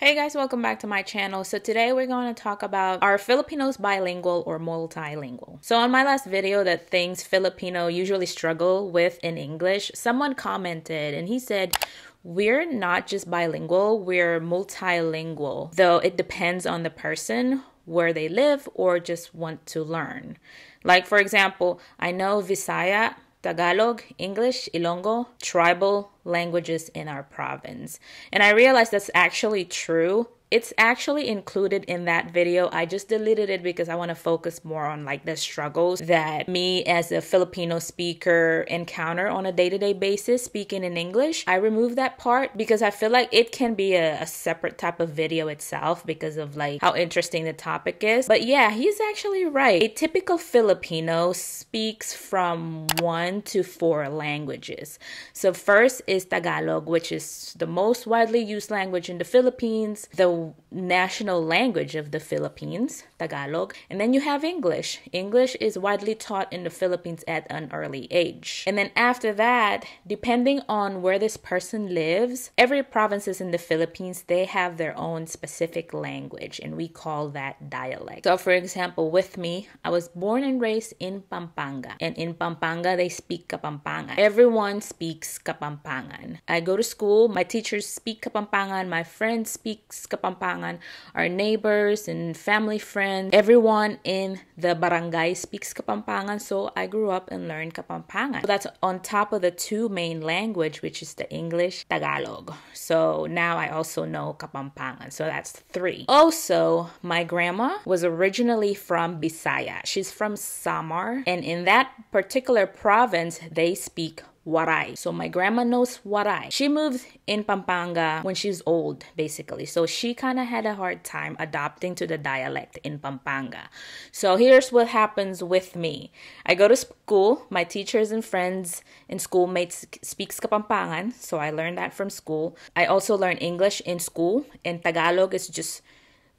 Hey guys, welcome back to my channel. So today we're going to talk about, are Filipinos bilingual or multilingual? So on my last video, that things Filipino usually struggle with in English, someone commented and he said, we're not just bilingual, we're multilingual, though it depends on the person, where they live, or just want to learn. Like for example, I know Visaya, Tagalog, English, Ilonggo, tribal languages in our province. And I realized that's actually true. It's actually included in that video. I just deleted it because I want to focus more on like the struggles that me as a Filipino speaker encounter on a day-to-day basis speaking in English. I removed that part because I feel like it can be a separate type of video itself because of like how interesting the topic is. But yeah, he's actually right. A typical Filipino speaks from 1 to 4 languages. So first is Tagalog, which is the most widely used language in the Philippines, the national language of the Philippines, Tagalog. And then you have English. English is widely taught in the Philippines at an early age. And then after that, depending on where this person lives, every provinces in the Philippines, they have their own specific language, and we call that dialect. So for example, with me, I was born and raised in Pampanga, and in Pampanga, they speak Kapampangan. Everyone speaks Kapampangan. I go to school, my teachers speak Kapampangan, my friends speak Kapampangan, our neighbors and family friends, everyone in the barangay speaks Kapampangan, so I grew up and learned Kapampangan. So that's on top of the 2 main language, which is the English, Tagalog. So now I also know Kapampangan, so that's 3. Also, my grandma was originally from Bisaya. She's from Samar, and in that particular province, they speak Waray. So my grandma knows Waray. She moved in Pampanga when she's old, basically. So she kind of had a hard time adapting to the dialect in Pampanga. So here's what happens with me. I go to school. My teachers and friends and schoolmates speaks Kapampangan. So I learned that from school. I also learned English in school, and Tagalog is just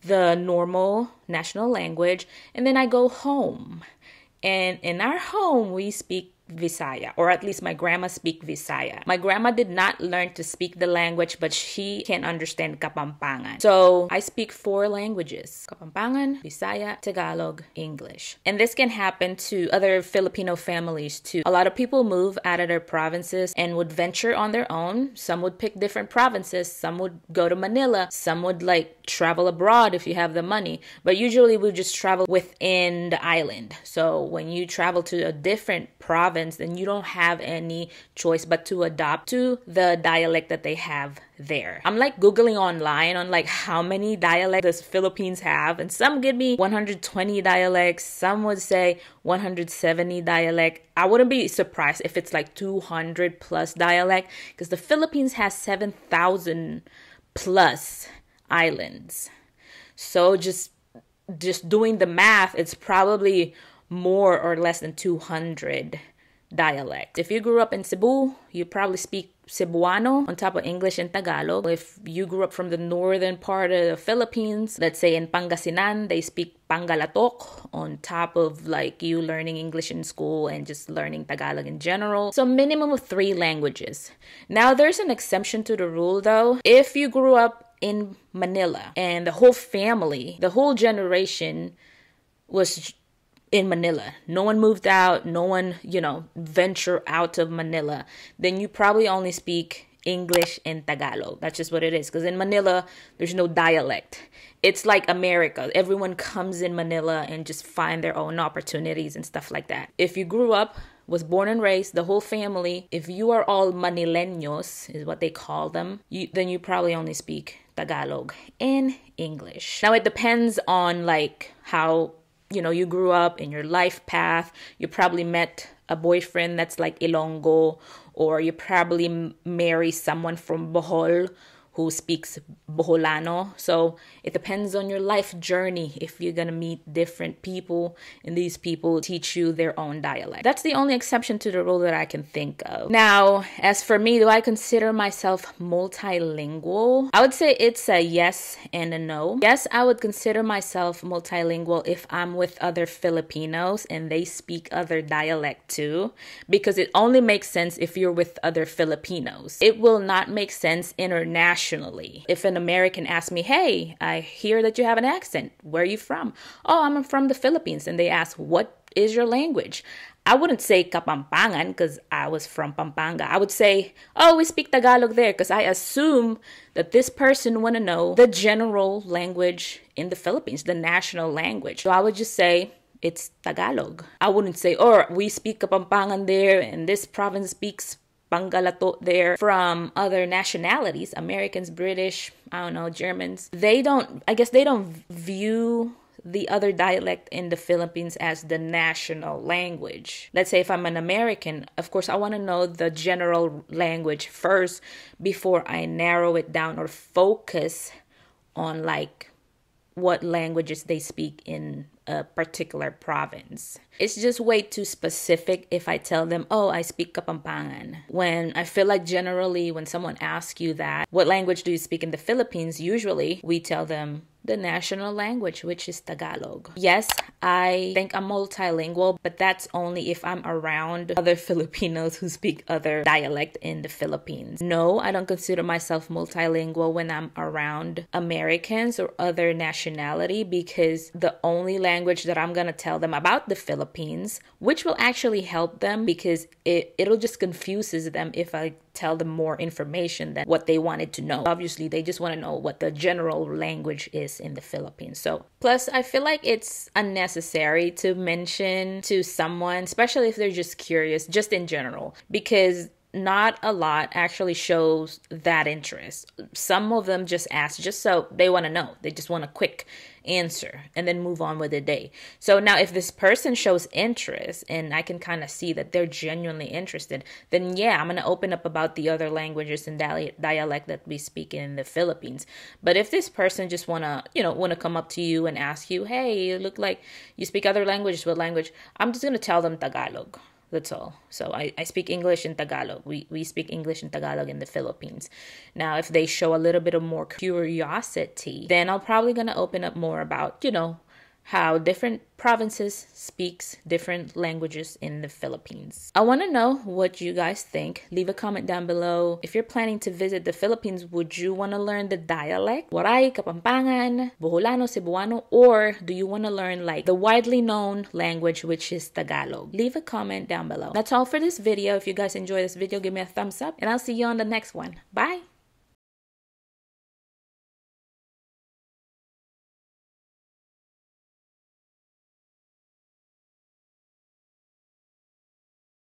the normal national language. And then I go home. And in our home, we speak Visaya, or at least my grandma speak Visaya. My grandma did not learn to speak the language, but she can understand Kapampangan. So I speak 4 languages: Kapampangan, Visaya, Tagalog, English. And this can happen to other Filipino families too. A lot of people move out of their provinces and would venture on their own. Some would pick different provinces. Some would go to Manila. Some would like travel abroad if you have the money. But usually we just travel within the island. So when you travel to a different province, then you don't have any choice but to adopt to the dialect that they have there. I'm like Googling online on like how many dialects the Philippines have, and some give me 120 dialects, some would say 170 dialect. I wouldn't be surprised if it's like 200 plus dialect, because the Philippines has 7,000 plus islands. So just doing the math, it's probably more or less than 200 dialect. If you grew up in Cebu, you probably speak Cebuano on top of English and Tagalog. If you grew up from the northern part of the Philippines, let's say in Pangasinan, they speak Pangalatok on top of like you learning English in school and just learning Tagalog in general. So minimum of 3 languages. Now there's an exception to the rule though. If you grew up in Manila and the whole family, the whole generation was in Manila, no one moved out, no one, venture out of Manila, then you probably only speak English and Tagalog. That's just what it is. Because in Manila, there's no dialect. It's like America. Everyone comes in Manila and just find their own opportunities and stuff like that. If you grew up, was born and raised, the whole family, if you are all Manileños, is what they call them, then you probably only speak Tagalog and English. Now, it depends on like how you grew up in your life path. You probably met a boyfriend that's like Ilonggo, or you probably marry someone from Bohol who speaks Boholano. So it depends on your life journey if you're gonna meet different people, and these people teach you their own dialect. That's the only exception to the rule that I can think of. Now, as for me, do I consider myself multilingual? I would say it's a yes and a no. Yes, I would consider myself multilingual if I'm with other Filipinos and they speak other dialect too, because it only makes sense if you're with other Filipinos. It will not make sense internationally nationally. If an American asks me, hey, I hear that you have an accent. Where are you from? Oh, I'm from the Philippines. And they ask, what is your language? I wouldn't say Kapampangan because I was from Pampanga. I would say, oh, we speak Tagalog there, because I assume that this person want to know the general language in the Philippines, the national language. So I would just say, it's Tagalog. I wouldn't say, or we speak Kapampangan there and this province speaks Pangalato there. From other nationalities, Americans, British, I don't know, Germans, they don't view the other dialect in the Philippines as the national language. Let's say if I'm an American, of course, I want to know the general language first before I narrow it down or focus on like what languages they speak in a particular province. It's just way too specific if I tell them, oh, I speak Kapampangan. When I feel like generally when someone asks you that, what language do you speak in the Philippines? Usually we tell them the national language, which is Tagalog. Yes, I think I'm multilingual, but that's only if I'm around other Filipinos who speak other dialect in the Philippines. No, I don't consider myself multilingual when I'm around Americans or other nationality, because the only language that I'm gonna tell them about the Philippines, which will actually help them because it'll just confuses them if I tell them more information than what they wanted to know. Obviously, they just want to know what the general language is in the Philippines. So, plus, I feel like it's unnecessary to mention to someone, especially if they're just curious, just in general, because not a lot actually shows that interest. Some of them just ask just so they want to know. They just want a quick answer and then move on with the day. So now if this person shows interest and I can kind of see that they're genuinely interested, then yeah, I'm going to open up about the other languages and dialect that we speak in the Philippines. But if this person just want to come up to you and ask you, hey, you look like you speak other languages, what language? I'm just going to tell them Tagalog. That's all. So I speak English and Tagalog. We speak English and Tagalog in the Philippines. Now, if they show a little bit of more curiosity, then I'm probably going to open up more about, how different provinces speaks different languages in the Philippines. I want to know what you guys think. Leave a comment down below. If you're planning to visit the Philippines, would you want to learn the dialect? Waray, Kapampangan, Boholano, Cebuano, or do you want to learn like the widely known language, which is Tagalog? Leave a comment down below. That's all for this video. If you guys enjoyed this video, give me a thumbs up and I'll see you on the next one. Bye!